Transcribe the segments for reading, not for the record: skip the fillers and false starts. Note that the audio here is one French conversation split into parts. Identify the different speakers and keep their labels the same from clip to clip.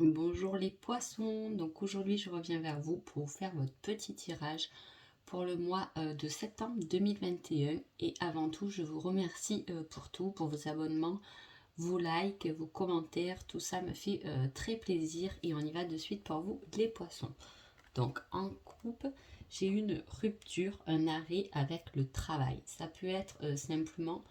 Speaker 1: Bonjour les poissons, donc aujourd'hui je reviens vers vous pour vous faire votre petit tirage pour le mois de septembre 2021 et avant tout je vous remercie pour tout, pour vos abonnements, vos likes, vos commentaires, tout ça me fait très plaisir et on y va de suite pour vous les poissons. Donc en coupe, j'ai une rupture, un arrêt avec le travail. Ça peut être simplement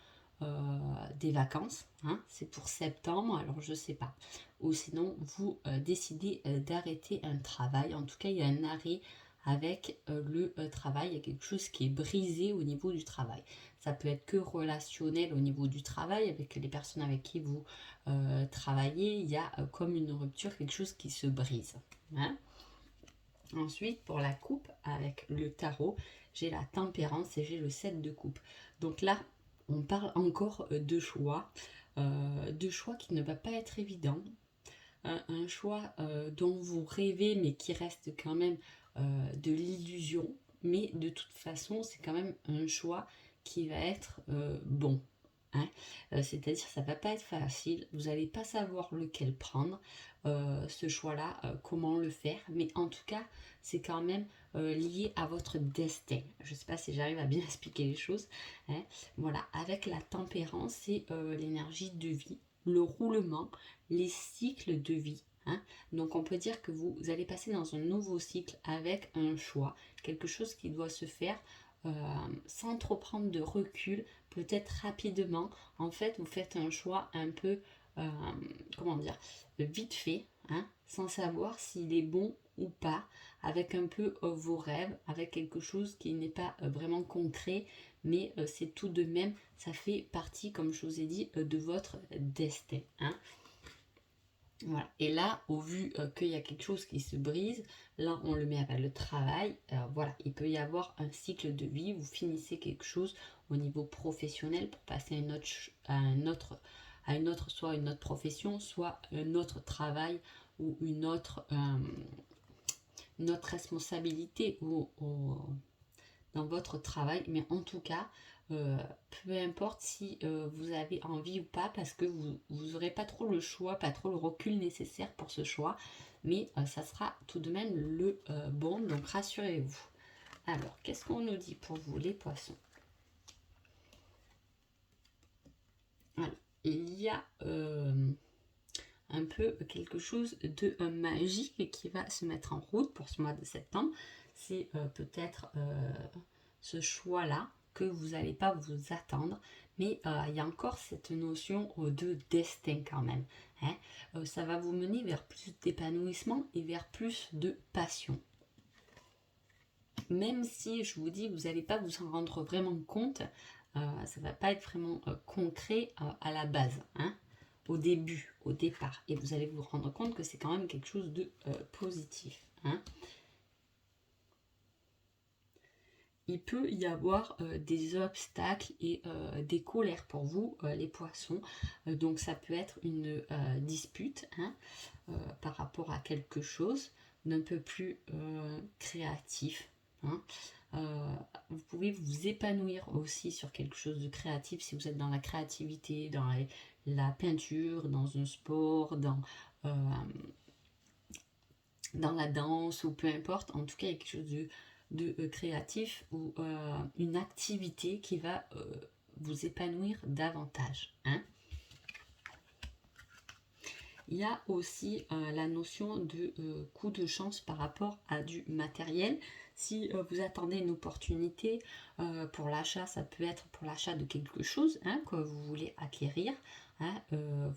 Speaker 1: des vacances, hein, c'est pour septembre, alors je sais pas. Ou sinon, vous décidez d'arrêter un travail. En tout cas, il y a un arrêt avec le travail. Il y a quelque chose qui est brisé au niveau du travail. Ça peut être que relationnel au niveau du travail, avec les personnes avec qui vous travaillez. Il y a comme une rupture, quelque chose qui se brise. Hein. Ensuite, pour la coupe, avec le tarot, j'ai la tempérance et j'ai le 7 de coupe. Donc là, on parle encore de choix qui ne va pas être évident. Un choix dont vous rêvez, mais qui reste quand même de l'illusion. Mais de toute façon, c'est quand même un choix qui va être bon. Hein. C'est-à-dire ça va pas être facile, vous n'allez pas savoir lequel prendre, ce choix-là, comment le faire, mais en tout cas c'est quand même lié à votre destin. Je ne sais pas si j'arrive à bien expliquer les choses. Hein. Voilà, avec la tempérance, c'est l'énergie de vie, le roulement, les cycles de vie. Hein. Donc on peut dire que vous allez passer dans un nouveau cycle avec un choix, quelque chose qui doit se faire euh, sans trop prendre de recul, peut-être rapidement. En fait, vous faites un choix un peu, euh, comment dire, vite fait, hein, sans savoir s'il est bon ou pas, avec un peu vos rêves, avec quelque chose qui n'est pas vraiment concret, mais c'est tout de même, ça fait partie, comme je vous ai dit, de votre destin. Hein. Voilà. Et là, au vu qu'il y a quelque chose qui se brise, là on le met avec le travail. Voilà, il peut y avoir un cycle de vie. Vous finissez quelque chose au niveau professionnel pour passer à une autre, soit une autre profession, soit un autre travail ou une autre responsabilité dans votre travail. Mais en tout cas, euh, peu importe si vous avez envie ou pas, parce que vous n'aurez pas trop le choix, pas trop le recul nécessaire pour ce choix, mais ça sera tout de même le bon, donc rassurez-vous. Alors, qu'est-ce qu'on nous dit pour vous, les poissons? Alors, il y a un peu quelque chose de magique qui va se mettre en route pour ce mois de septembre. C'est peut-être ce choix-là que vous n'allez pas vous attendre, mais il y a encore cette notion de destin quand même. Hein. Ça va vous mener vers plus d'épanouissement et vers plus de passion. Même si je vous dis, vous n'allez pas vous en rendre vraiment compte, ça ne va pas être vraiment concret à la base. Hein, au début, au départ. Et vous allez vous rendre compte que c'est quand même quelque chose de positif. Hein. Il peut y avoir des obstacles et des colères pour vous, les poissons. Donc ça peut être une dispute, hein, par rapport à quelque chose d'un peu plus créatif. Hein. Vous pouvez vous épanouir aussi sur quelque chose de créatif si vous êtes dans la créativité, dans la peinture, dans un sport, euh, dans la danse ou peu importe. En tout cas, il y a quelque chose de créatif ou une activité qui va vous épanouir davantage. Hein. Il y a aussi la notion de coup de chance par rapport à du matériel. Si vous attendez une opportunité pour l'achat, ça peut être pour l'achat de quelque chose, hein, que vous voulez acquérir. Hein,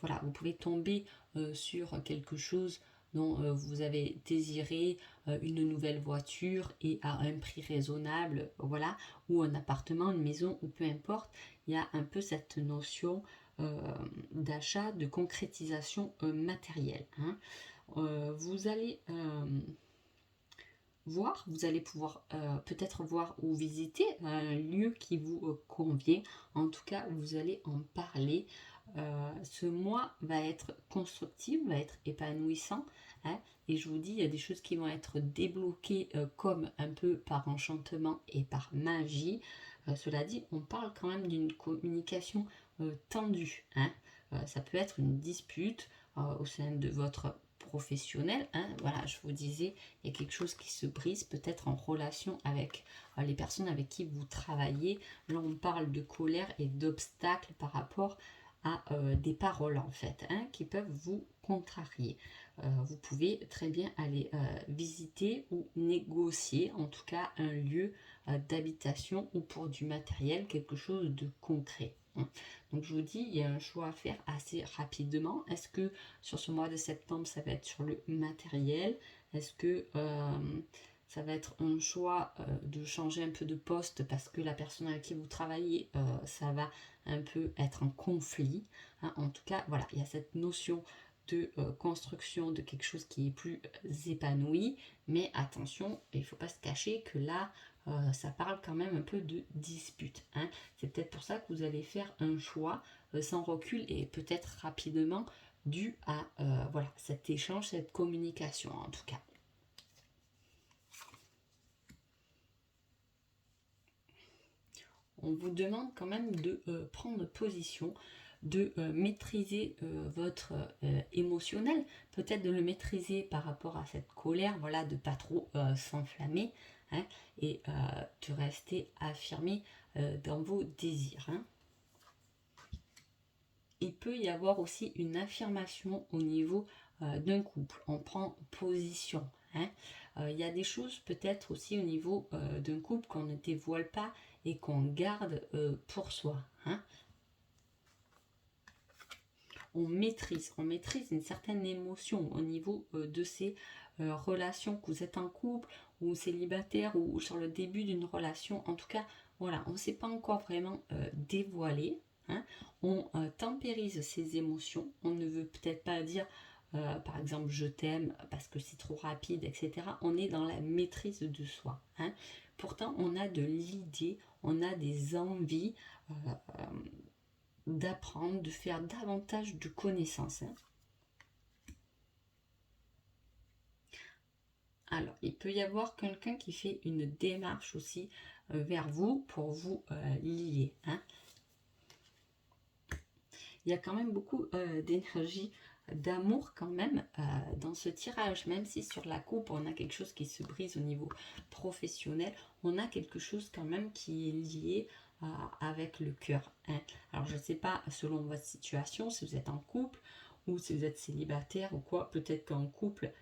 Speaker 1: voilà, vous pouvez tomber sur quelque chose dont vous avez désiré une nouvelle voiture et à un prix raisonnable, voilà, ou un appartement, une maison, ou peu importe. Il y a un peu cette notion d'achat, de concrétisation matérielle. Hein. Vous allez vous allez pouvoir peut-être voir ou visiter un lieu qui vous convient. En tout cas, vous allez en parler. Ce mois va être constructif, va être épanouissant. Hein, et je vous dis, il y a des choses qui vont être débloquées comme un peu par enchantement et par magie. Cela dit, on parle quand même d'une communication tendue. Hein. Ça peut être une dispute au sein de votre professionnel, hein. Voilà, je vous disais, il y a quelque chose qui se brise, peut-être en relation avec les personnes avec qui vous travaillez. Là, on parle de colère et d'obstacles par rapport à des paroles, en fait, hein, qui peuvent vous contrarier. Vous pouvez très bien aller visiter ou négocier, en tout cas, un lieu d'habitation ou pour du matériel, quelque chose de concret, hein. Donc je vous dis, il y a un choix à faire assez rapidement. Est-ce que sur ce mois de septembre, ça va être sur le matériel? Est-ce que ça va être un choix de changer un peu de poste parce que la personne avec qui vous travaillez, ça va un peu être en conflit, hein. En tout cas, voilà, il y a cette notion de construction de quelque chose qui est plus épanoui, mais attention, il ne faut pas se cacher que là, ça parle quand même un peu de dispute, hein. C'est peut-être pour ça que vous allez faire un choix sans recul et peut-être rapidement dû à voilà, cet échange, cette communication en tout cas. On vous demande quand même de prendre position, de maîtriser votre émotionnel, peut-être de le maîtriser par rapport à cette colère, voilà, de pas trop s'enflammer, hein, et de rester affirmé dans vos désirs, hein. Il peut y avoir aussi une affirmation au niveau d'un couple. On prend position, hein. Il y a des choses peut-être aussi au niveau d'un couple qu'on ne dévoile pas et qu'on garde pour soi, hein. On maîtrise une certaine émotion au niveau de ces relations, que vous êtes en couple ou célibataire ou sur le début d'une relation. En tout cas, voilà, on ne s'est pas encore vraiment dévoilé, hein. On tempérise ses émotions. On ne veut peut-être pas dire, par exemple, je t'aime parce que c'est trop rapide, etc. On est dans la maîtrise de soi, hein. Pourtant, on a de l'idée, on a des envies d'apprendre, de faire davantage de connaissances, hein. Alors, il peut y avoir quelqu'un qui fait une démarche aussi vers vous pour vous lier, hein. Il y a quand même beaucoup d'énergie, d'amour quand même dans ce tirage, même si sur la coupe on a quelque chose qui se brise au niveau professionnel, on a quelque chose quand même qui est lié avec le cœur, hein. Alors je ne sais pas selon votre situation, si vous êtes en couple ou si vous êtes célibataire ou quoi, peut-être qu'en couple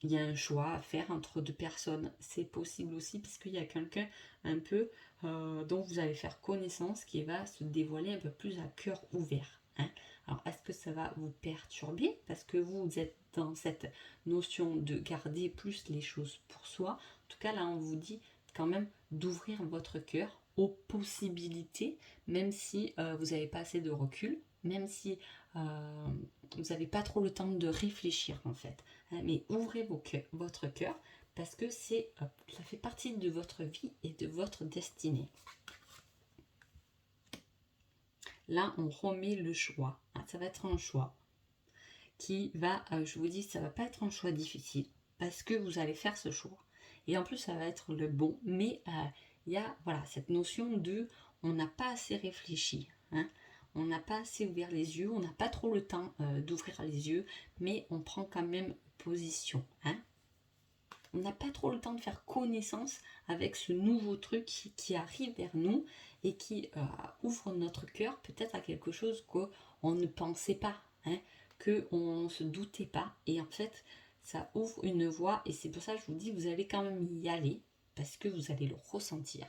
Speaker 1: il y a un choix à faire entre deux personnes. C'est possible aussi parce qu'il y a quelqu'un un peu dont vous allez faire connaissance qui va se dévoiler un peu plus à cœur ouvert, hein. Alors est-ce que ça va vous perturber parce que vous êtes dans cette notion de garder plus les choses pour soi? En tout cas là on vous dit quand même d'ouvrir votre cœur aux possibilités, même si vous n'avez pas assez de recul, même si vous n'avez pas trop le temps de réfléchir en fait, hein. Mais ouvrez votre cœur parce que ça fait partie de votre vie et de votre destinée. Là, on remet le choix, hein. Ça va être un choix qui va, je vous dis, ça va pas être un choix difficile parce que vous allez faire ce choix. Et en plus, ça va être le bon. Mais il y a voilà, cette notion de on n'a pas assez réfléchi, hein. On n'a pas assez ouvert les yeux, on n'a pas trop le temps d'ouvrir les yeux, mais on prend quand même position, hein. On n'a pas trop le temps de faire connaissance avec ce nouveau truc qui arrive vers nous et qui ouvre notre cœur peut-être à quelque chose qu'on ne pensait pas, hein, qu'on ne se doutait pas. Et en fait, ça ouvre une voie et c'est pour ça que je vous dis, vous allez quand même y aller parce que vous allez le ressentir,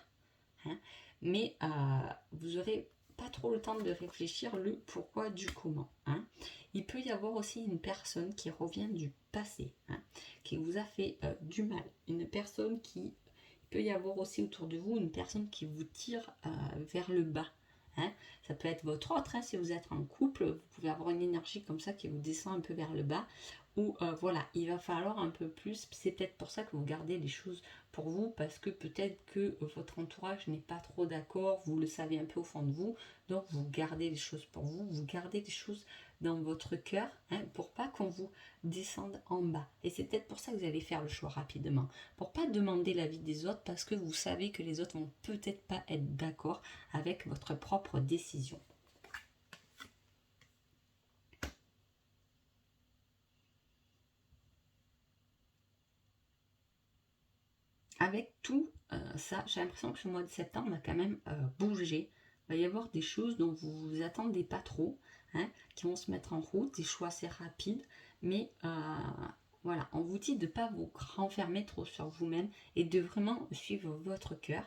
Speaker 1: hein. Mais vous n'aurez pas trop le temps de réfléchir le pourquoi du comment, hein. Il peut y avoir aussi une personne qui revient du passé, hein, qui vous a fait du mal. Une personne qui... Il peut y avoir aussi autour de vous une personne qui vous tire vers le bas, hein. Ça peut être votre autre, hein, si vous êtes en couple, vous pouvez avoir une énergie comme ça qui vous descend un peu vers le bas. Ou voilà, il va falloir un peu plus. C'est peut-être pour ça que vous gardez les choses pour vous, parce que peut-être que votre entourage n'est pas trop d'accord, vous le savez un peu au fond de vous, donc vous gardez les choses pour vous, vous gardez les choses dans votre cœur, hein, pour pas qu'on vous descende en bas. Et c'est peut-être pour ça que vous allez faire le choix rapidement, pour pas demander l'avis des autres, parce que vous savez que les autres vont peut-être pas être d'accord avec votre propre décision. avec tout ça, j'ai l'impression que ce mois de septembre va quand même bouger. Il va y avoir des choses dont vous ne vous attendez pas trop, hein, qui vont se mettre en route, des choix assez rapides, mais voilà, on vous dit de ne pas vous renfermer trop sur vous-même et de vraiment suivre votre cœur,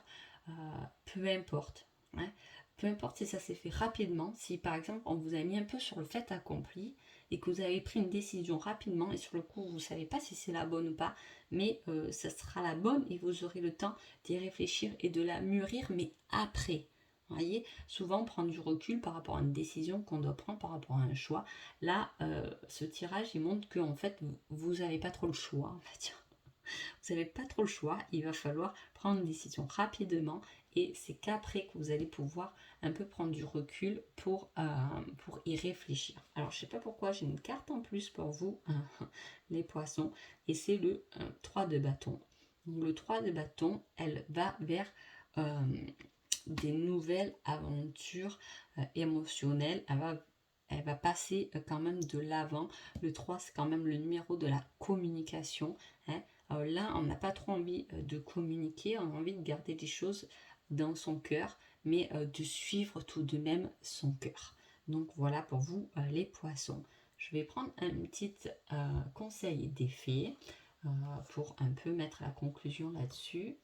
Speaker 1: peu importe. Hein. Peu importe si ça s'est fait rapidement, si par exemple on vous a mis un peu sur le fait accompli et que vous avez pris une décision rapidement et sur le coup vous ne savez pas si c'est la bonne ou pas, mais ça sera la bonne et vous aurez le temps d'y réfléchir et de la mûrir, mais après. Vous voyez, souvent prendre du recul par rapport à une décision qu'on doit prendre, par rapport à un choix. Là, ce tirage, il montre que en fait, vous n'avez pas trop le choix, on va dire. Vous n'avez pas trop le choix, il va falloir prendre une décision rapidement et c'est qu'après que vous allez pouvoir un peu prendre du recul pour y réfléchir. Alors je ne sais pas pourquoi j'ai une carte en plus pour vous, les poissons, et c'est le 3 de bâton. Donc, le 3 de bâton, elle va vers des nouvelles aventures émotionnelles, elle va passer quand même de l'avant. Le 3, c'est quand même le numéro de la communication. Hein. Là, on n'a pas trop envie de communiquer, on a envie de garder des choses dans son cœur, mais de suivre tout de même son cœur. Donc voilà pour vous les poissons. Je vais prendre un petit conseil des fées pour un peu mettre la conclusion là-dessus.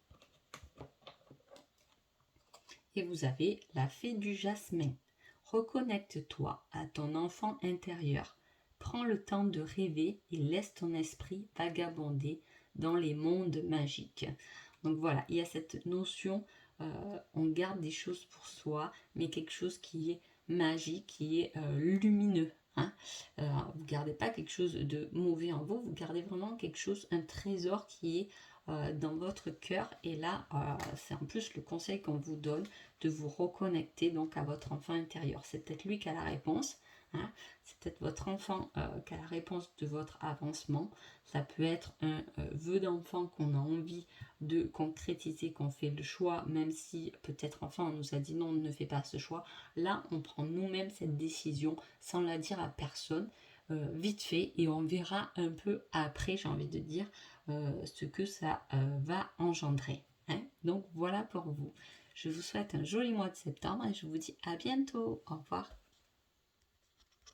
Speaker 1: Et vous avez la fée du jasmin. Reconnecte-toi à ton enfant intérieur. Prends le temps de rêver et laisse ton esprit vagabonder dans les mondes magiques. Donc voilà, il y a cette notion, on garde des choses pour soi, mais quelque chose qui est magique, qui est lumineux. Hein. Vous ne gardez pas quelque chose de mauvais en vous, vous gardez vraiment quelque chose, un trésor qui est dans votre cœur. Et là, c'est en plus le conseil qu'on vous donne de vous reconnecter donc à votre enfant intérieur. C'est peut-être lui qui a la réponse. Hein. C'est peut-être votre enfant qui a la réponse de votre avancement. Ça peut être un vœu d'enfant qu'on a envie de concrétiser, qu'on fait le choix, même si peut-être enfant on nous a dit non, ne fais pas ce choix. Là, on prend nous-mêmes cette décision sans la dire à personne, vite fait, et on verra un peu après, j'ai envie de dire, ce que ça va engendrer. Hein. Donc voilà pour vous. Je vous souhaite un joli mois de septembre et je vous dis à bientôt. Au revoir.